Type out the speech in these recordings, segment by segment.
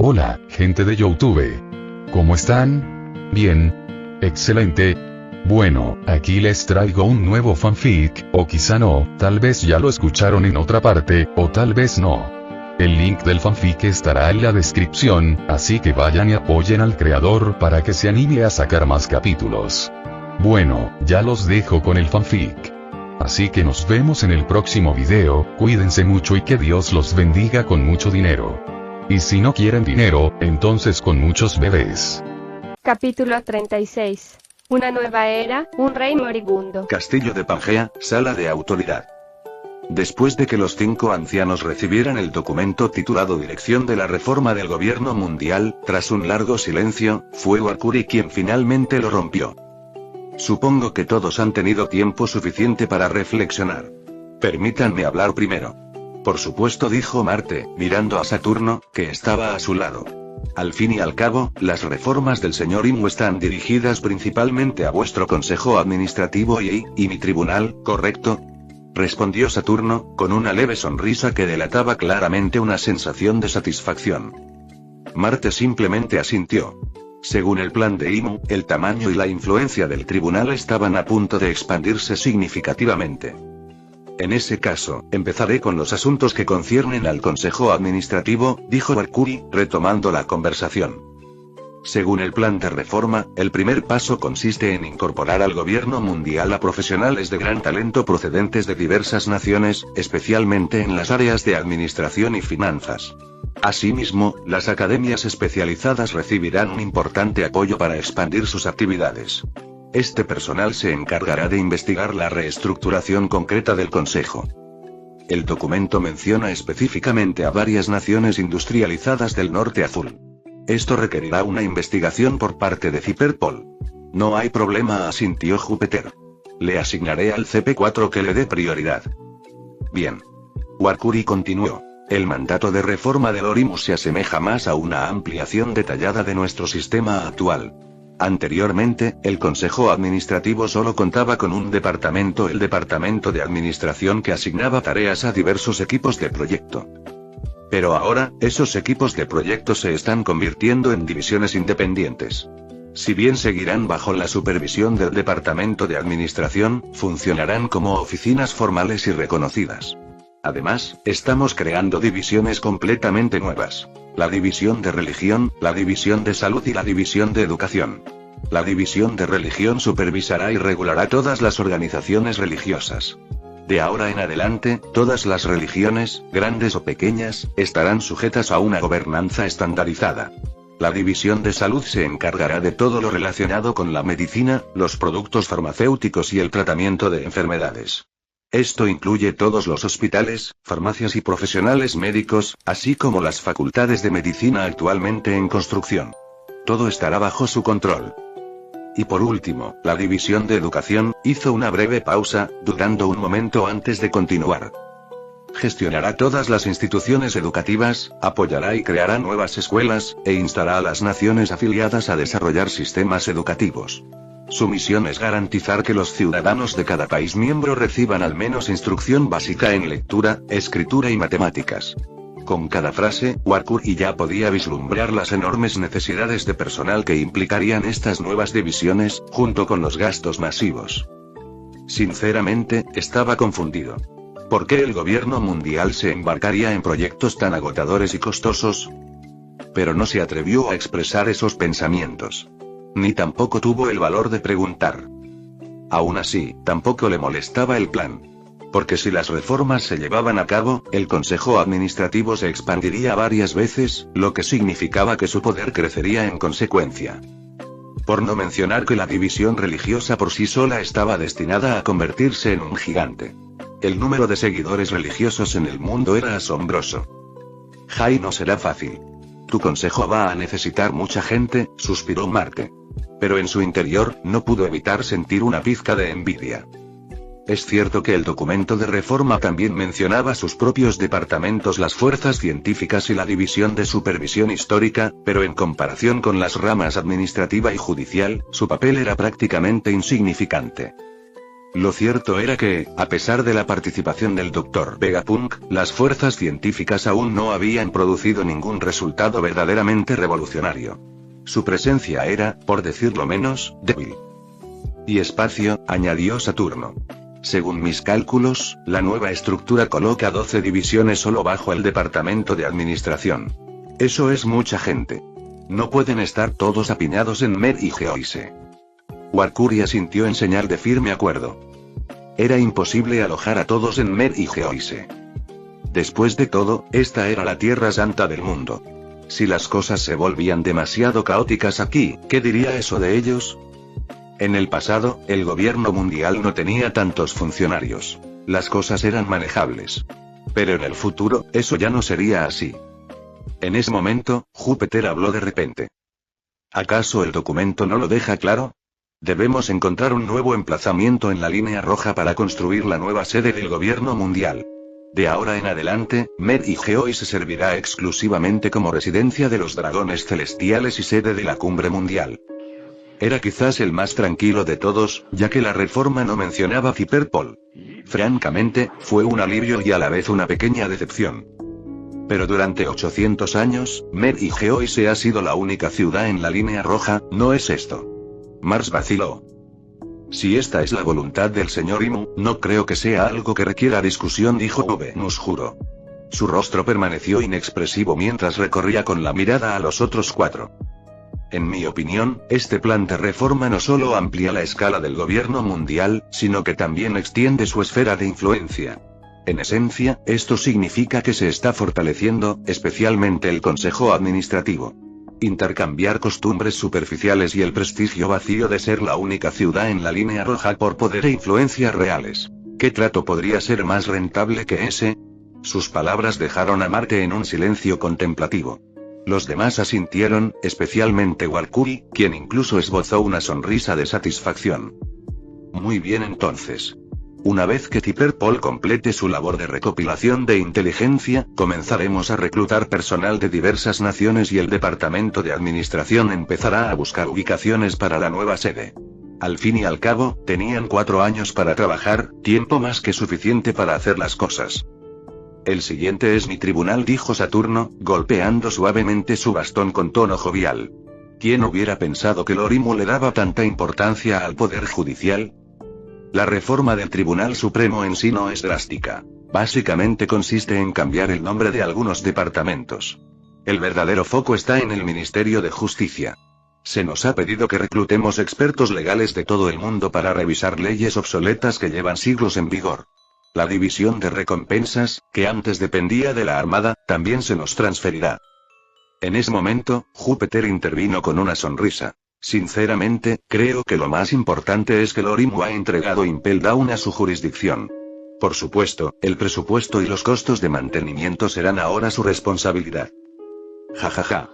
Hola, gente de YouTube. ¿Cómo están? Bien. Excelente. Bueno, aquí les traigo un nuevo fanfic, o quizá no, tal vez ya lo escucharon en otra parte, o tal vez no. El link del fanfic estará en la descripción, así que vayan y apoyen al creador para que se anime a sacar más capítulos. Bueno, ya los dejo con el fanfic. Así que nos vemos en el próximo video, cuídense mucho y que Dios los bendiga con mucho dinero. Y si no quieren dinero, entonces con muchos bebés. Capítulo 36. Una nueva era, un rey moribundo. Castillo de Pangea, sala de autoridad. Después de que los 5 ancianos recibieran el documento titulado Dirección de la Reforma del Gobierno Mundial, tras un largo silencio, fue Warkuri quien finalmente lo rompió. Supongo que todos han tenido tiempo suficiente para reflexionar. Permítanme hablar primero. Por supuesto, dijo Marte, mirando a Saturno, que estaba a su lado. Al fin y al cabo, las reformas del señor Imu están dirigidas principalmente a vuestro consejo administrativo y mi tribunal, ¿correcto? Respondió Saturno, con una leve sonrisa que delataba claramente una sensación de satisfacción. Marte simplemente asintió. Según el plan de Imu, el tamaño y la influencia del tribunal estaban a punto de expandirse significativamente. En ese caso, empezaré con los asuntos que conciernen al Consejo Administrativo, dijo Warkuri, retomando la conversación. Según el plan de reforma, el primer paso consiste en incorporar al gobierno mundial a profesionales de gran talento procedentes de diversas naciones, especialmente en las áreas de administración y finanzas. Asimismo, las academias especializadas recibirán un importante apoyo para expandir sus actividades. Este personal se encargará de investigar la reestructuración concreta del Consejo. El documento menciona específicamente a varias naciones industrializadas del Norte Azul. Esto requerirá una investigación por parte de Cyberpol. No hay problema, asintió Júpiter. Le asignaré al CP4 que le dé prioridad. Bien. Warkuri continuó. El mandato de reforma de Lorimus se asemeja más a una ampliación detallada de nuestro sistema actual. Anteriormente, el Consejo Administrativo solo contaba con un departamento, el Departamento de Administración, que asignaba tareas a diversos equipos de proyecto. Pero ahora, esos equipos de proyecto se están convirtiendo en divisiones independientes. Si bien seguirán bajo la supervisión del Departamento de Administración, funcionarán como oficinas formales y reconocidas. Además, estamos creando divisiones completamente nuevas. La división de religión, la división de salud y la división de educación. La división de religión supervisará y regulará todas las organizaciones religiosas. De ahora en adelante, todas las religiones, grandes o pequeñas, estarán sujetas a una gobernanza estandarizada. La división de salud se encargará de todo lo relacionado con la medicina, los productos farmacéuticos y el tratamiento de enfermedades. Esto incluye todos los hospitales, farmacias y profesionales médicos, así como las facultades de medicina actualmente en construcción. Todo estará bajo su control. Y por último, la división de educación, hizo una breve pausa, dudando un momento antes de continuar. Gestionará todas las instituciones educativas, apoyará y creará nuevas escuelas, e instará a las naciones afiliadas a desarrollar sistemas educativos. Su misión es garantizar que los ciudadanos de cada país miembro reciban al menos instrucción básica en lectura, escritura y matemáticas. Con cada frase, Warkuri ya podía vislumbrar las enormes necesidades de personal que implicarían estas nuevas divisiones, junto con los gastos masivos. Sinceramente, estaba confundido. ¿Por qué el gobierno mundial se embarcaría en proyectos tan agotadores y costosos? Pero no se atrevió a expresar esos pensamientos. Ni tampoco tuvo el valor de preguntar. Aún así, tampoco le molestaba el plan. Porque si las reformas se llevaban a cabo, el Consejo Administrativo se expandiría varias veces, lo que significaba que su poder crecería en consecuencia. Por no mencionar que la división religiosa por sí sola estaba destinada a convertirse en un gigante. El número de seguidores religiosos en el mundo era asombroso. Jai, no será fácil. Tu consejo va a necesitar mucha gente, suspiró Marte. Pero en su interior, no pudo evitar sentir una pizca de envidia. Es cierto que el documento de reforma también mencionaba sus propios departamentos, las fuerzas científicas y la división de supervisión histórica, pero en comparación con las ramas administrativa y judicial, su papel era prácticamente insignificante. Lo cierto era que, a pesar de la participación del Dr. Vegapunk, las fuerzas científicas aún no habían producido ningún resultado verdaderamente revolucionario. Su presencia era, por decirlo menos, débil. Y espacio, añadió Saturno. Según mis cálculos, la nueva estructura coloca 12 divisiones solo bajo el departamento de administración. Eso es mucha gente. No pueden estar todos apiñados en Mer y Geoise. Warkuri asintió en señal de firme acuerdo. Era imposible alojar a todos en Mer y Geoise. Después de todo, esta era la Tierra Santa del mundo. Si las cosas se volvían demasiado caóticas aquí, ¿qué diría eso de ellos? En el pasado, el gobierno mundial no tenía tantos funcionarios. Las cosas eran manejables. Pero en el futuro, eso ya no sería así. En ese momento, Júpiter habló de repente. ¿Acaso el documento no lo deja claro? Debemos encontrar un nuevo emplazamiento en la línea roja para construir la nueva sede del gobierno mundial. De ahora en adelante, Mer y Geoise servirá exclusivamente como residencia de los dragones celestiales y sede de la cumbre mundial. Era quizás el más tranquilo de todos, ya que la reforma no mencionaba Cyberpol. Francamente, fue un alivio y a la vez una pequeña decepción. Pero durante 800 años, Mer y Geoise ha sido la única ciudad en la línea roja, ¿no es esto? Mars vaciló. Si esta es la voluntad del señor Imu, no creo que sea algo que requiera discusión, dijo Venus Juro. Su rostro permaneció inexpresivo mientras recorría con la mirada a los otros cuatro. En mi opinión, este plan de reforma no solo amplía la escala del gobierno mundial, sino que también extiende su esfera de influencia. En esencia, esto significa que se está fortaleciendo, especialmente el Consejo Administrativo. Intercambiar costumbres superficiales y el prestigio vacío de ser la única ciudad en la línea roja por poder e influencia reales. ¿Qué trato podría ser más rentable que ese? Sus palabras dejaron a Marte en un silencio contemplativo. Los demás asintieron, especialmente Warkuri, quien incluso esbozó una sonrisa de satisfacción. Muy bien entonces. Una vez que Cyberpol complete su labor de recopilación de inteligencia, comenzaremos a reclutar personal de diversas naciones y el departamento de administración empezará a buscar ubicaciones para la nueva sede. Al fin y al cabo, tenían 4 años para trabajar, tiempo más que suficiente para hacer las cosas. El siguiente es mi tribunal, dijo Saturno, golpeando suavemente su bastón con tono jovial. ¿Quién hubiera pensado que Lorimu le daba tanta importancia al poder judicial? La reforma del Tribunal Supremo en sí no es drástica. Básicamente consiste en cambiar el nombre de algunos departamentos. El verdadero foco está en el Ministerio de Justicia. Se nos ha pedido que reclutemos expertos legales de todo el mundo para revisar leyes obsoletas que llevan siglos en vigor. La división de recompensas, que antes dependía de la Armada, también se nos transferirá. En ese momento, Júpiter intervino con una sonrisa. Sinceramente, creo que lo más importante es que Lorimu ha entregado Impel Down a su jurisdicción. Por supuesto, el presupuesto y los costos de mantenimiento serán ahora su responsabilidad. Jajaja.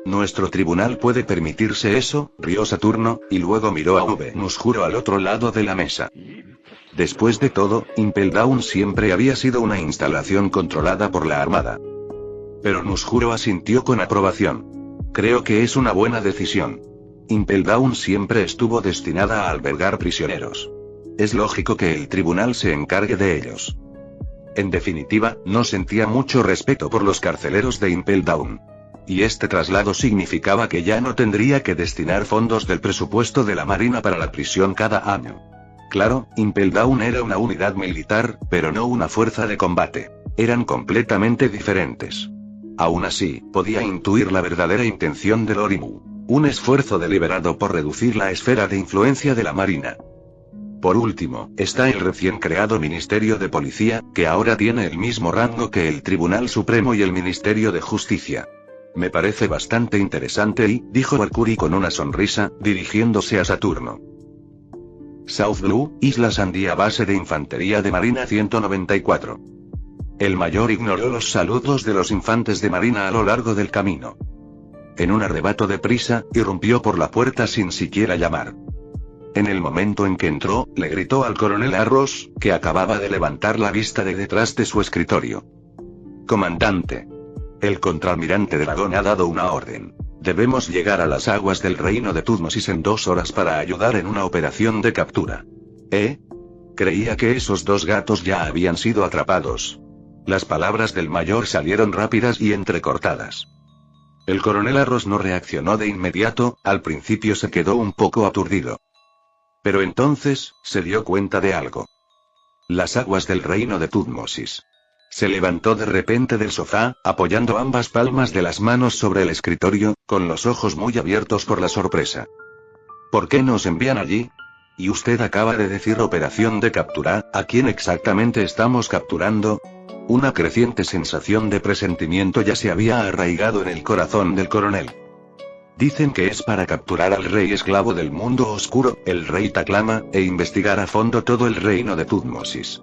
Nuestro tribunal puede permitirse eso, rió Saturno, y luego miró a Venus Juro al otro lado de la mesa. Después de todo, Impel Down siempre había sido una instalación controlada por la Armada. Pero Nusjuro asintió con aprobación. Creo que es una buena decisión. Impel Down siempre estuvo destinada a albergar prisioneros. Es lógico que el tribunal se encargue de ellos. En definitiva, no sentía mucho respeto por los carceleros de Impel Down. Y este traslado significaba que ya no tendría que destinar fondos del presupuesto de la Marina para la prisión cada año. Claro, Impel Down era una unidad militar, pero no una fuerza de combate. Eran completamente diferentes. Aún así, podía intuir la verdadera intención de Lorimu. Un esfuerzo deliberado por reducir la esfera de influencia de la Marina. Por último, está el recién creado Ministerio de Policía, que ahora tiene el mismo rango que el Tribunal Supremo y el Ministerio de Justicia. Me parece bastante interesante y, dijo Mercury con una sonrisa, dirigiéndose a Saturno. South Blue, Isla Sandía, base de infantería de Marina 194. El mayor ignoró los saludos de los infantes de Marina a lo largo del camino. En un arrebato de prisa, irrumpió por la puerta sin siquiera llamar. En el momento en que entró, le gritó al coronel Arros, que acababa de levantar la vista de detrás de su escritorio. Comandante. El contraalmirante Dragón ha dado una orden. Debemos llegar a las aguas del reino de Tutmosis en 2 horas para ayudar en una operación de captura. ¿Eh? Creía que esos dos gatos ya habían sido atrapados. Las palabras del mayor salieron rápidas y entrecortadas. El coronel Arroz no reaccionó de inmediato, al principio se quedó un poco aturdido. Pero entonces, se dio cuenta de algo. Las aguas del reino de Tutmosis. Se levantó de repente del sofá, apoyando ambas palmas de las manos sobre el escritorio, con los ojos muy abiertos por la sorpresa. ¿Por qué nos envían allí? Y usted acaba de decir operación de captura, ¿a quién exactamente estamos capturando? Una creciente sensación de presentimiento ya se había arraigado en el corazón del coronel. Dicen que es para capturar al rey esclavo del mundo oscuro, el rey Taklama, e investigar a fondo todo el reino de Tutmosis.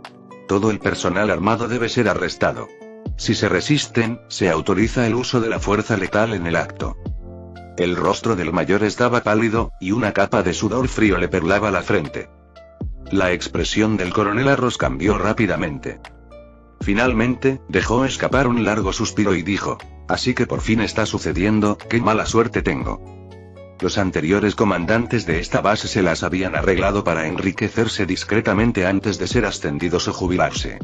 Todo el personal armado debe ser arrestado. Si se resisten, se autoriza el uso de la fuerza letal en el acto. El rostro del mayor estaba pálido, y una capa de sudor frío le perlaba la frente. La expresión del coronel Arroz cambió rápidamente. Finalmente, dejó escapar un largo suspiro y dijo: así que por fin está sucediendo, qué mala suerte tengo. Los anteriores comandantes de esta base se las habían arreglado para enriquecerse discretamente antes de ser ascendidos o jubilarse.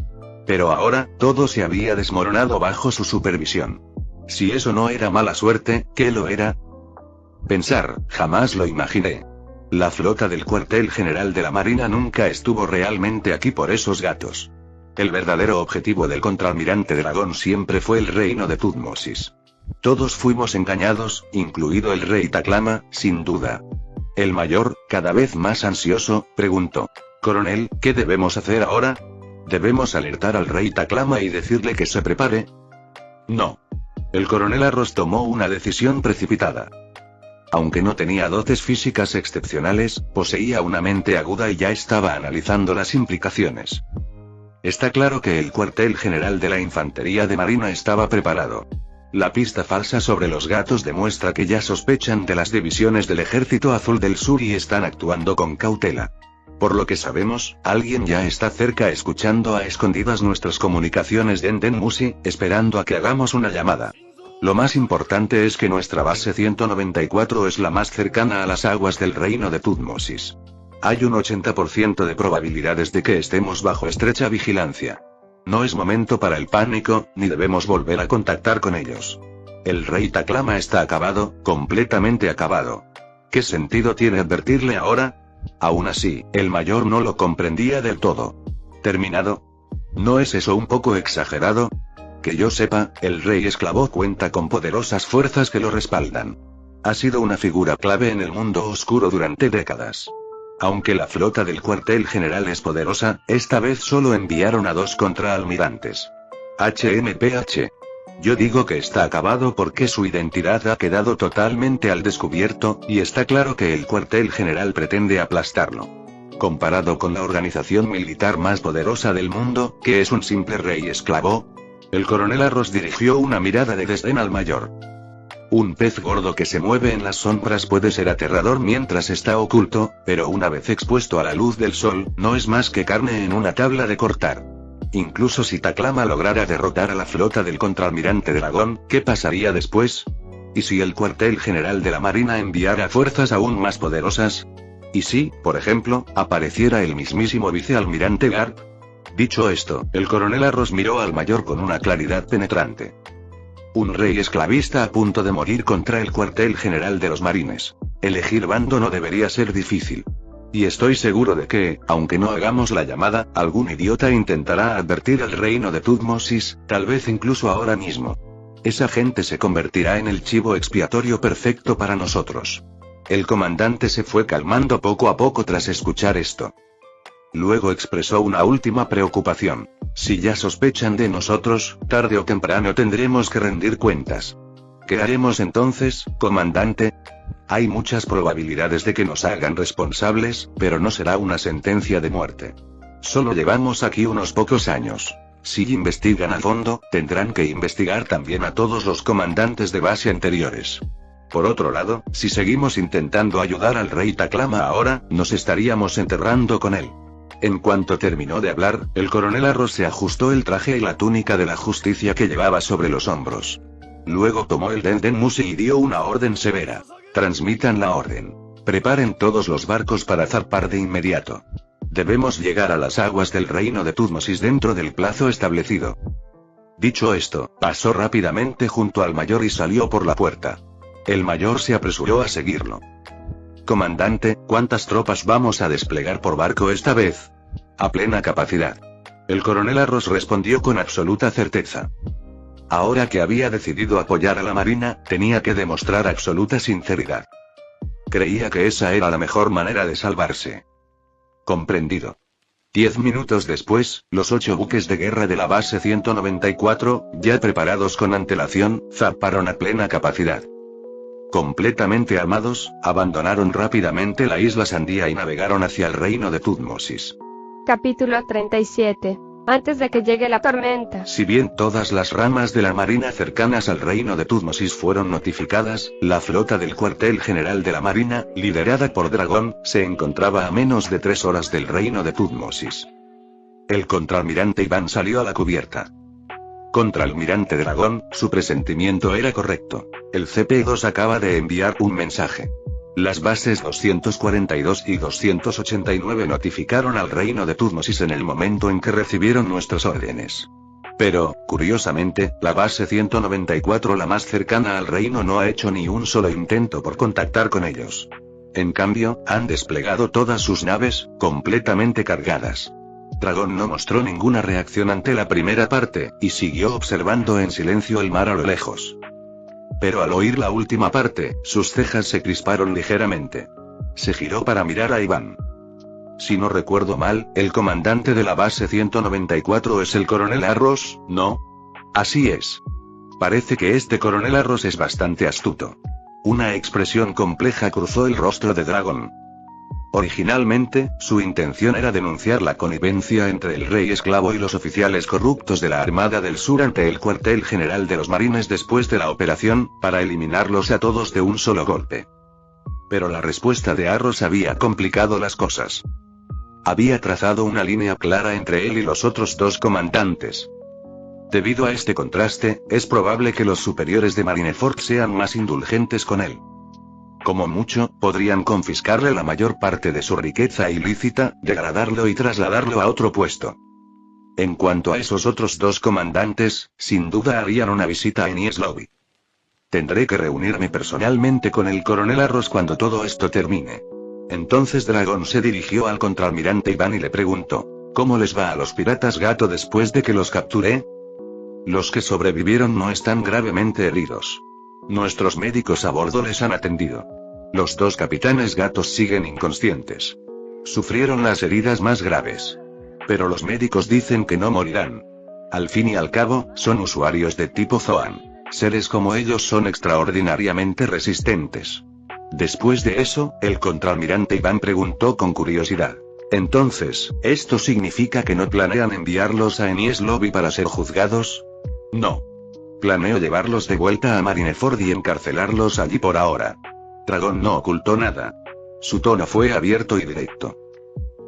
Pero ahora, todo se había desmoronado bajo su supervisión. Si eso no era mala suerte, ¿qué lo era? Pensar, jamás lo imaginé. La flota del cuartel general de la Marina nunca estuvo realmente aquí por esos gatos. El verdadero objetivo del contraalmirante Dragón siempre fue el reino de Tutmosis. Todos fuimos engañados, incluido el rey Taklama, sin duda. El mayor, cada vez más ansioso, preguntó: coronel, ¿qué debemos hacer ahora? ¿Debemos alertar al rey Taklama y decirle que se prepare? No. El coronel Arroz tomó una decisión precipitada. Aunque no tenía dotes físicas excepcionales, poseía una mente aguda y ya estaba analizando las implicaciones. Está claro que el cuartel general de la Infantería de Marina estaba preparado. La pista falsa sobre los gatos demuestra que ya sospechan de las divisiones del Ejército Azul del Sur y están actuando con cautela. Por lo que sabemos, alguien ya está cerca escuchando a escondidas nuestras comunicaciones de Enden Musi, esperando a que hagamos una llamada. Lo más importante es que nuestra base 194 es la más cercana a las aguas del reino de Tutmosis. Hay un 80% de probabilidades de que estemos bajo estrecha vigilancia. No es momento para el pánico, ni debemos volver a contactar con ellos. El rey Taklama está acabado, completamente acabado. ¿Qué sentido tiene advertirle ahora? Aún así, el mayor no lo comprendía del todo. ¿Terminado? ¿No es eso un poco exagerado? Que yo sepa, el rey esclavo cuenta con poderosas fuerzas que lo respaldan. Ha sido una figura clave en el mundo oscuro durante décadas. Aunque la flota del cuartel general es poderosa, esta vez solo enviaron a 2 contraalmirantes. HMPH. Yo digo que está acabado porque su identidad ha quedado totalmente al descubierto, y está claro que el cuartel general pretende aplastarlo. Comparado con la organización militar más poderosa del mundo, que es un simple rey esclavo. El coronel Arroz dirigió una mirada de desdén al mayor. Un pez gordo que se mueve en las sombras puede ser aterrador mientras está oculto, pero una vez expuesto a la luz del sol, no es más que carne en una tabla de cortar. Incluso si Taklama lograra derrotar a la flota del contraalmirante Dragón, ¿qué pasaría después? ¿Y si el cuartel general de la Marina enviara fuerzas aún más poderosas? ¿Y si, por ejemplo, apareciera el mismísimo vicealmirante Garp? Dicho esto, el coronel Arroz miró al mayor con una claridad penetrante. Un rey esclavista a punto de morir contra el cuartel general de los marines. Elegir bando no debería ser difícil. Y estoy seguro de que, aunque no hagamos la llamada, algún idiota intentará advertir al reino de Tutmosis, tal vez incluso ahora mismo. Esa gente se convertirá en el chivo expiatorio perfecto para nosotros. El comandante se fue calmando poco a poco tras escuchar esto. Luego expresó una última preocupación. Si ya sospechan de nosotros, tarde o temprano tendremos que rendir cuentas. ¿Qué haremos entonces, comandante? Hay muchas probabilidades de que nos hagan responsables, pero no será una sentencia de muerte. Solo llevamos aquí unos pocos años. Si investigan a fondo, tendrán que investigar también a todos los comandantes de base anteriores. Por otro lado, si seguimos intentando ayudar al rey Taklama ahora, nos estaríamos enterrando con él. En cuanto terminó de hablar, el coronel Arroz se ajustó el traje y la túnica de la justicia que llevaba sobre los hombros. Luego tomó el Denden Musi y dio una orden severa. Transmitan la orden. Preparen todos los barcos para zarpar de inmediato. Debemos llegar a las aguas del reino de Tutmosis dentro del plazo establecido. Dicho esto, pasó rápidamente junto al mayor y salió por la puerta. El mayor se apresuró a seguirlo. Comandante, ¿cuántas tropas vamos a desplegar por barco esta vez? A plena capacidad. El coronel Arros respondió con absoluta certeza. Ahora que había decidido apoyar a la marina, tenía que demostrar absoluta sinceridad. Creía que esa era la mejor manera de salvarse. Comprendido. 10 minutos después, los 8 buques de guerra de la base 194, ya preparados con antelación, zarparon a plena capacidad. Completamente armados, abandonaron rápidamente la isla Sandía y navegaron hacia el reino de Tutmosis. Capítulo 37. Antes de que llegue la tormenta. Si bien todas las ramas de la marina cercanas al reino de Tutmosis fueron notificadas, la flota del cuartel general de la marina, liderada por Dragón, se encontraba a menos de 3 horas del reino de Tutmosis. El contraalmirante Iván salió a la cubierta. Contraalmirante Dragón, su presentimiento era correcto. El CP2 acaba de enviar un mensaje. Las bases 242 y 289 notificaron al reino de Tutmosis en el momento en que recibieron nuestras órdenes. Pero, curiosamente, la base 194, la más cercana al reino, no ha hecho ni un solo intento por contactar con ellos. En cambio, han desplegado todas sus naves, completamente cargadas. Dragón no mostró ninguna reacción ante la primera parte, y siguió observando en silencio el mar a lo lejos. Pero al oír la última parte, sus cejas se crisparon ligeramente. Se giró para mirar a Iván. Si no recuerdo mal, el comandante de la base 194 es el coronel Arros, ¿no? Así es. Parece que este coronel Arros es bastante astuto. Una expresión compleja cruzó el rostro de Dragón. Originalmente, su intención era denunciar la connivencia entre el rey esclavo y los oficiales corruptos de la Armada del Sur ante el cuartel general de los marines después de la operación, para eliminarlos a todos de un solo golpe. Pero la respuesta de Arros había complicado las cosas. Había trazado una línea clara entre él y los otros 2 comandantes. Debido a este contraste, es probable que los superiores de Marineford sean más indulgentes con él. Como mucho, podrían confiscarle la mayor parte de su riqueza ilícita, degradarlo y trasladarlo a otro puesto. En cuanto a esos otros 2 comandantes, sin duda harían una visita a Enies Lobby. Tendré que reunirme personalmente con el coronel Arros cuando todo esto termine. Entonces Dragón se dirigió al contraalmirante Iván y le preguntó: ¿cómo les va a los piratas gato después de que los capturé? Los que sobrevivieron no están gravemente heridos. Nuestros médicos a bordo les han atendido. Los 2 capitanes gatos siguen inconscientes. Sufrieron las heridas más graves. Pero los médicos dicen que no morirán. Al fin y al cabo, son usuarios de tipo Zoan. Seres como ellos son extraordinariamente resistentes. Después de eso, el contraalmirante Iván preguntó con curiosidad: entonces, ¿esto significa que no planean enviarlos a Enies Lobby para ser juzgados? No. Planeo llevarlos de vuelta a Marineford y encarcelarlos allí por ahora. Dragón no ocultó nada. Su tono fue abierto y directo.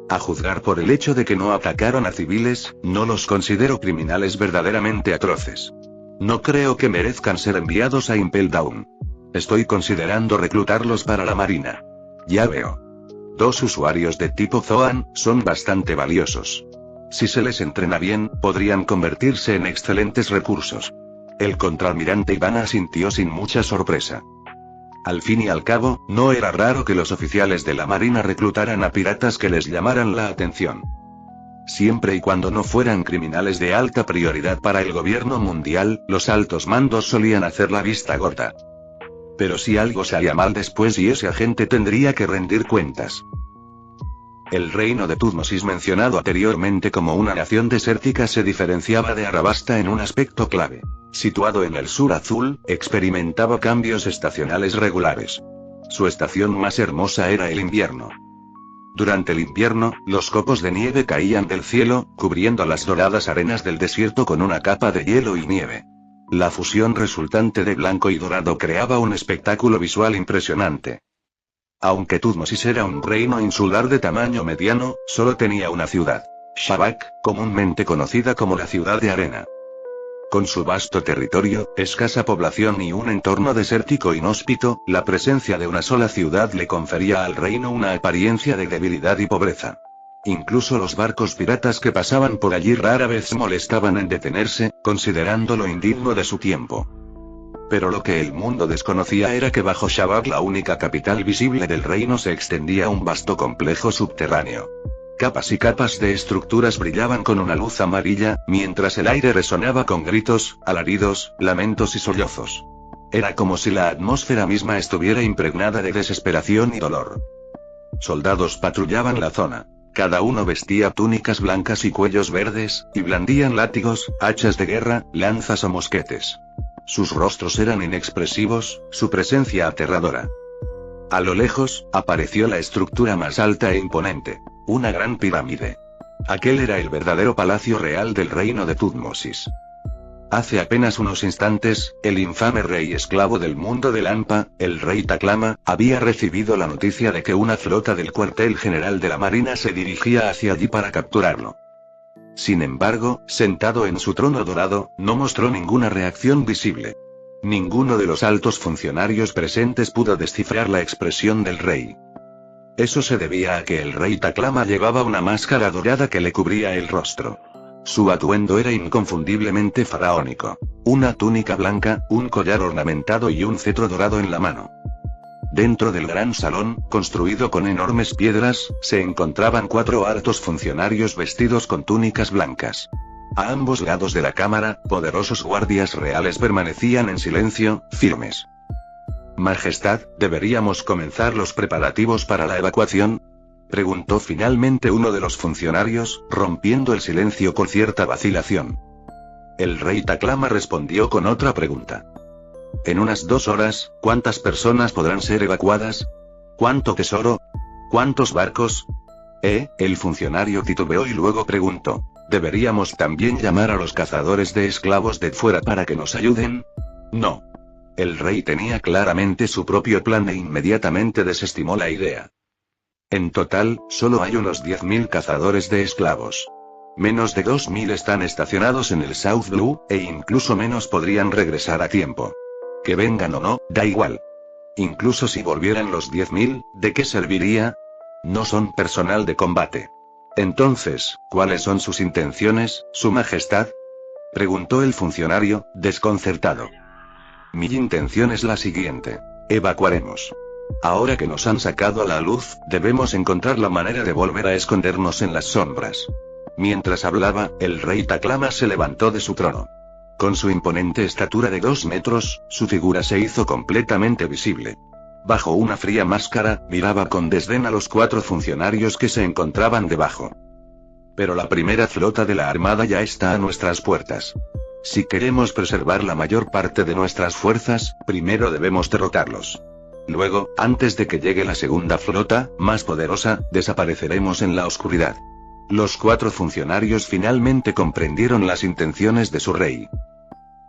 A juzgar por el hecho de que no atacaron a civiles, no los considero criminales verdaderamente atroces. No creo que merezcan ser enviados a Impel Down. Estoy considerando reclutarlos para la marina. Ya veo. 2 usuarios de tipo Zoan son bastante valiosos. Si se les entrena bien, podrían convertirse en excelentes recursos. El contraalmirante Iván asintió sin mucha sorpresa. Al fin y al cabo, no era raro que los oficiales de la marina reclutaran a piratas que les llamaran la atención. Siempre y cuando no fueran criminales de alta prioridad para el gobierno mundial, los altos mandos solían hacer la vista gorda. Pero si algo salía mal después y ese agente tendría que rendir cuentas. El reino de Tutmosis, mencionado anteriormente como una nación desértica, se diferenciaba de Arabasta en un aspecto clave. Situado en el sur azul, experimentaba cambios estacionales regulares. Su estación más hermosa era el invierno. Durante el invierno, los copos de nieve caían del cielo, cubriendo las doradas arenas del desierto con una capa de hielo y nieve. La fusión resultante de blanco y dorado creaba un espectáculo visual impresionante. Aunque Tutmosis era un reino insular de tamaño mediano, solo tenía una ciudad: Shabak, comúnmente conocida como la Ciudad de Arena. Con su vasto territorio, escasa población y un entorno desértico inhóspito, la presencia de una sola ciudad le confería al reino una apariencia de debilidad y pobreza. Incluso los barcos piratas que pasaban por allí rara vez molestaban en detenerse, considerándolo indigno de su tiempo. Pero lo que el mundo desconocía era que bajo Shabak, la única capital visible del reino, se extendía un vasto complejo subterráneo. Capas y capas de estructuras brillaban con una luz amarilla, mientras el aire resonaba con gritos, alaridos, lamentos y sollozos. Era como si la atmósfera misma estuviera impregnada de desesperación y dolor. Soldados patrullaban la zona. Cada uno vestía túnicas blancas y cuellos verdes, y blandían látigos, hachas de guerra, lanzas o mosquetes. Sus rostros eran inexpresivos, su presencia aterradora. A lo lejos, apareció la estructura más alta e imponente. Una gran pirámide. Aquel era el verdadero palacio real del reino de Tutmosis. Hace apenas unos instantes, el infame rey esclavo del mundo de Lampa, el rey Taklama, había recibido la noticia de que una flota del cuartel general de la marina se dirigía hacia allí para capturarlo. Sin embargo, sentado en su trono dorado, no mostró ninguna reacción visible. Ninguno de los altos funcionarios presentes pudo descifrar la expresión del rey. Eso se debía a que el rey Taklama llevaba una máscara dorada que le cubría el rostro. Su atuendo era inconfundiblemente faraónico. Una túnica blanca, un collar ornamentado y un cetro dorado en la mano. Dentro del gran salón, construido con enormes piedras, se encontraban 4 altos funcionarios vestidos con túnicas blancas. A ambos lados de la cámara, poderosos guardias reales permanecían en silencio, firmes. Majestad, ¿deberíamos comenzar los preparativos para la evacuación?, preguntó finalmente uno de los funcionarios, rompiendo el silencio con cierta vacilación. El rey Taklama respondió con otra pregunta. En unas 2 horas, ¿cuántas personas podrán ser evacuadas? ¿Cuánto tesoro? ¿Cuántos barcos? El funcionario titubeó y luego preguntó. ¿Deberíamos también llamar a los cazadores de esclavos de fuera para que nos ayuden? No. El rey tenía claramente su propio plan e inmediatamente desestimó la idea. En total, solo hay unos 10.000 cazadores de esclavos. Menos de 2.000 están estacionados en el South Blue, e incluso menos podrían regresar a tiempo. Que vengan o no, da igual. Incluso si volvieran los 10.000, ¿de qué serviría? No son personal de combate. Entonces, ¿cuáles son sus intenciones, Su Majestad?, preguntó el funcionario, desconcertado. Mi intención es la siguiente. Evacuaremos. Ahora que nos han sacado a la luz, debemos encontrar la manera de volver a escondernos en las sombras. Mientras hablaba, el rey Taklama se levantó de su trono. Con su imponente estatura de 2 metros, su figura se hizo completamente visible. Bajo una fría máscara, miraba con desdén a los 4 funcionarios que se encontraban debajo. Pero la primera flota de la armada ya está a nuestras puertas. Si queremos preservar la mayor parte de nuestras fuerzas, primero debemos derrotarlos. Luego, antes de que llegue la segunda flota, más poderosa, desapareceremos en la oscuridad. Los 4 funcionarios finalmente comprendieron las intenciones de su rey.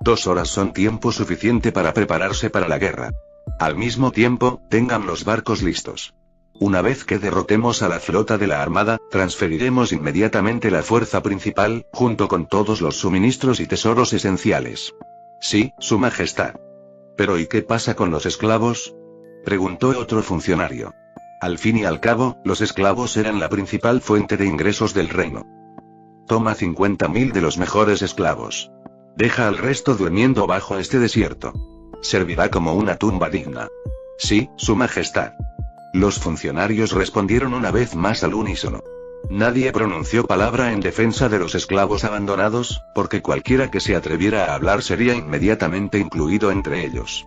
2 horas son tiempo suficiente para prepararse para la guerra. Al mismo tiempo, tengan los barcos listos. Una vez que derrotemos a la flota de la armada, transferiremos inmediatamente la fuerza principal, junto con todos los suministros y tesoros esenciales. Sí, Su Majestad. ¿Pero y qué pasa con los esclavos?, preguntó otro funcionario. Al fin y al cabo, los esclavos eran la principal fuente de ingresos del reino. Toma 50.000 de los mejores esclavos. Deja al resto durmiendo bajo este desierto. Servirá como una tumba digna. Sí, Su Majestad. Los funcionarios respondieron una vez más al unísono. Nadie pronunció palabra en defensa de los esclavos abandonados, porque cualquiera que se atreviera a hablar sería inmediatamente incluido entre ellos.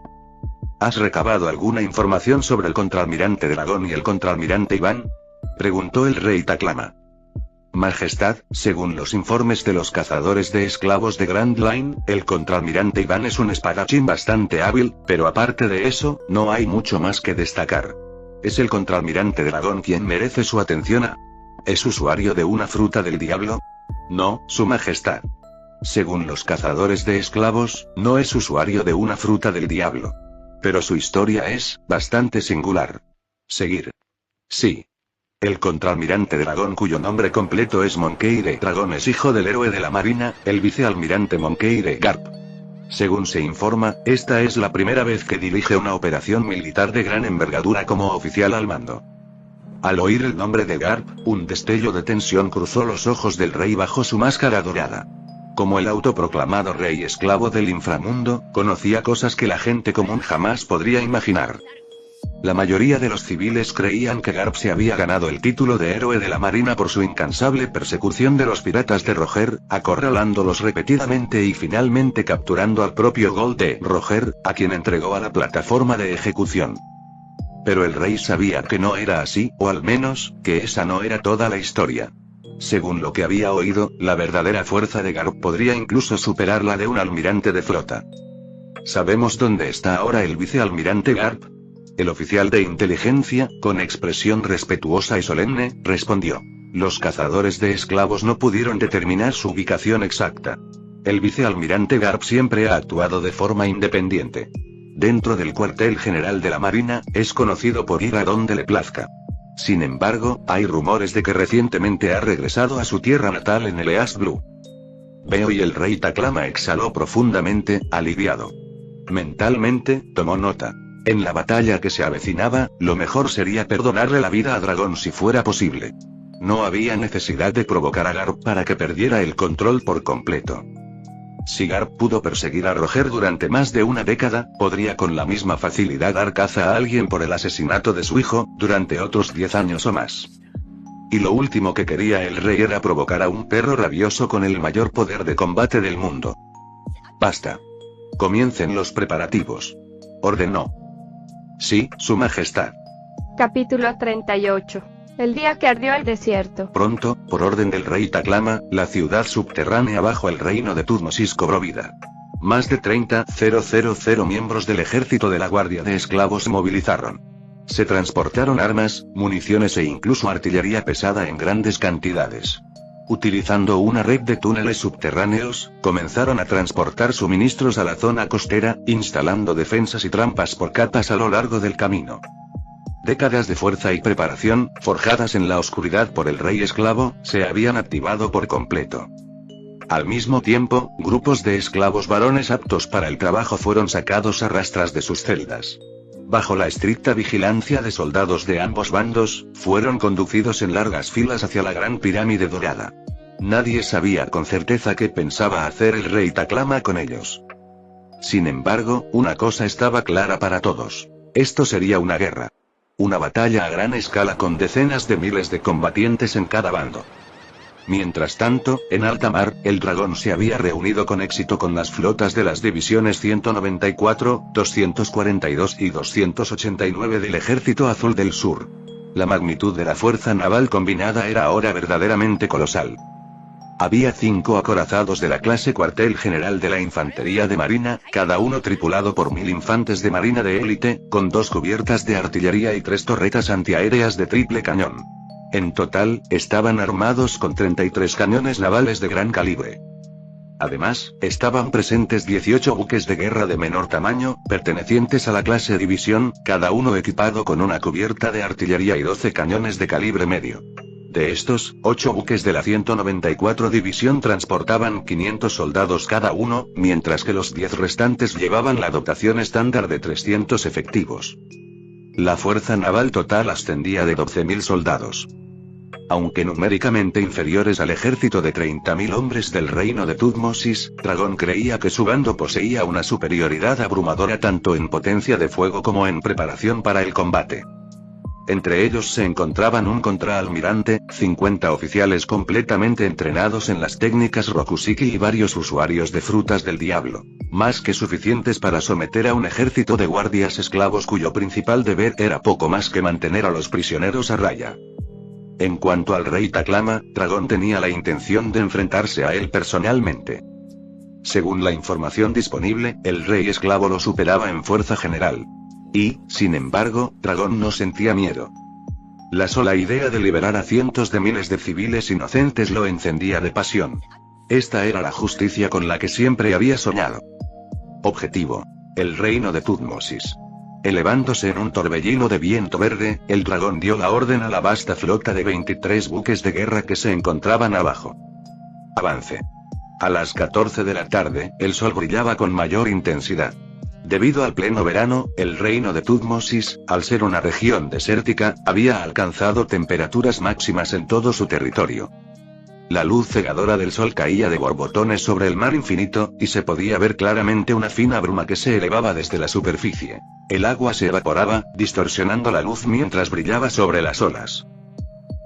¿Has recabado alguna información sobre el contraalmirante Dragón y el contraalmirante Iván?, preguntó el rey Taklama. Majestad, según los informes de los cazadores de esclavos de Grand Line, el contraalmirante Iván es un espadachín bastante hábil, pero aparte de eso, no hay mucho más que destacar. ¿Es el contraalmirante Dragón quien merece su atención? ¿Es usuario de una fruta del diablo? No, Su Majestad. Según los cazadores de esclavos, no es usuario de una fruta del diablo. Pero su historia es bastante singular. Seguir. Sí. El contraalmirante Dragón, cuyo nombre completo es Monkeire Dragón, es hijo del héroe de la marina, el vicealmirante Monkeire Garp. Según se informa, esta es la primera vez que dirige una operación militar de gran envergadura como oficial al mando. Al oír el nombre de Garp, un destello de tensión cruzó los ojos del rey bajo su máscara dorada. Como el autoproclamado rey esclavo del inframundo, conocía cosas que la gente común jamás podría imaginar. La mayoría de los civiles creían que Garp se había ganado el título de héroe de la marina por su incansable persecución de los piratas de Roger, acorralándolos repetidamente y finalmente capturando al propio Gold de Roger, a quien entregó a la plataforma de ejecución. Pero el rey sabía que no era así, o al menos, que esa no era toda la historia. Según lo que había oído, la verdadera fuerza de Garp podría incluso superar la de un almirante de flota. ¿Sabemos dónde está ahora el vicealmirante Garp? El oficial de inteligencia, con expresión respetuosa y solemne, respondió. Los cazadores de esclavos no pudieron determinar su ubicación exacta. El vicealmirante Garp siempre ha actuado de forma independiente. Dentro del cuartel general de la Marina, es conocido por ir a donde le plazca. Sin embargo, hay rumores de que recientemente ha regresado a su tierra natal en el East Blue. Veo y el rey Taklama exhaló profundamente, aliviado. Mentalmente, tomó nota. En la batalla que se avecinaba, lo mejor sería perdonarle la vida a Dragón si fuera posible. No había necesidad de provocar a Garp para que perdiera el control por completo. Si Garp pudo perseguir a Roger durante más de una década, podría con la misma facilidad dar caza a alguien por el asesinato de su hijo, durante otros 10 años o más. Y lo último que quería el rey era provocar a un perro rabioso con el mayor poder de combate del mundo. Basta. Comiencen los preparativos. Ordenó. Sí, Su Majestad. Capítulo 38. El día que ardió el desierto. Pronto, por orden del rey Taklama, la ciudad subterránea bajo el reino de Thutmosis cobró vida. Más de 30,000 miembros del ejército de la Guardia de Esclavos se movilizaron. Se transportaron armas, municiones e incluso artillería pesada en grandes cantidades. Utilizando una red de túneles subterráneos, comenzaron a transportar suministros a la zona costera, instalando defensas y trampas por capas a lo largo del camino. Décadas de fuerza y preparación, forjadas en la oscuridad por el rey esclavo, se habían activado por completo. Al mismo tiempo, grupos de esclavos varones aptos para el trabajo fueron sacados a rastras de sus celdas. Bajo la estricta vigilancia de soldados de ambos bandos, fueron conducidos en largas filas hacia la gran pirámide dorada. Nadie sabía con certeza qué pensaba hacer el rey Taklama con ellos. Sin embargo, una cosa estaba clara para todos. Esto sería una guerra. Una batalla a gran escala con decenas de miles de combatientes en cada bando. Mientras tanto, en alta mar, el dragón se había reunido con éxito con las flotas de las divisiones 194, 242 y 289 del Ejército Azul del Sur. La magnitud de la fuerza naval combinada era ahora verdaderamente colosal. Había 5 acorazados de la clase cuartel general de la Infantería de Marina, cada uno tripulado por 1000 infantes de marina de élite, con 2 cubiertas de artillería y 3 torretas antiaéreas de triple cañón. En total, estaban armados con 33 cañones navales de gran calibre. Además, estaban presentes 18 buques de guerra de menor tamaño, pertenecientes a la clase división, cada uno equipado con una cubierta de artillería y 12 cañones de calibre medio. De estos, 8 buques de la 194 división transportaban 500 soldados cada uno, mientras que los 10 restantes llevaban la dotación estándar de 300 efectivos. La fuerza naval total ascendía de 12.000 soldados. Aunque numéricamente inferiores al ejército de 30.000 hombres del reino de Thutmosis, Dragón creía que su bando poseía una superioridad abrumadora tanto en potencia de fuego como en preparación para el combate. Entre ellos se encontraban un contraalmirante, 50 oficiales completamente entrenados en las técnicas Rokusiki y varios usuarios de frutas del diablo, más que suficientes para someter a un ejército de guardias esclavos cuyo principal deber era poco más que mantener a los prisioneros a raya. En cuanto al rey Taklama, Dragón tenía la intención de enfrentarse a él personalmente. Según la información disponible, el rey esclavo lo superaba en fuerza general. Y, sin embargo, Dragón no sentía miedo. La sola idea de liberar a cientos de miles de civiles inocentes lo encendía de pasión. Esta era la justicia con la que siempre había soñado. Objetivo: el reino de Thutmosis. Elevándose en un torbellino de viento verde, el dragón dio la orden a la vasta flota de 23 buques de guerra que se encontraban abajo. Avance. A las 14 de la tarde, el sol brillaba con mayor intensidad. Debido al pleno verano, el reino de Thutmosis, al ser una región desértica, había alcanzado temperaturas máximas en todo su territorio. La luz cegadora del sol caía de borbotones sobre el mar infinito, y se podía ver claramente una fina bruma que se elevaba desde la superficie. El agua se evaporaba, distorsionando la luz mientras brillaba sobre las olas.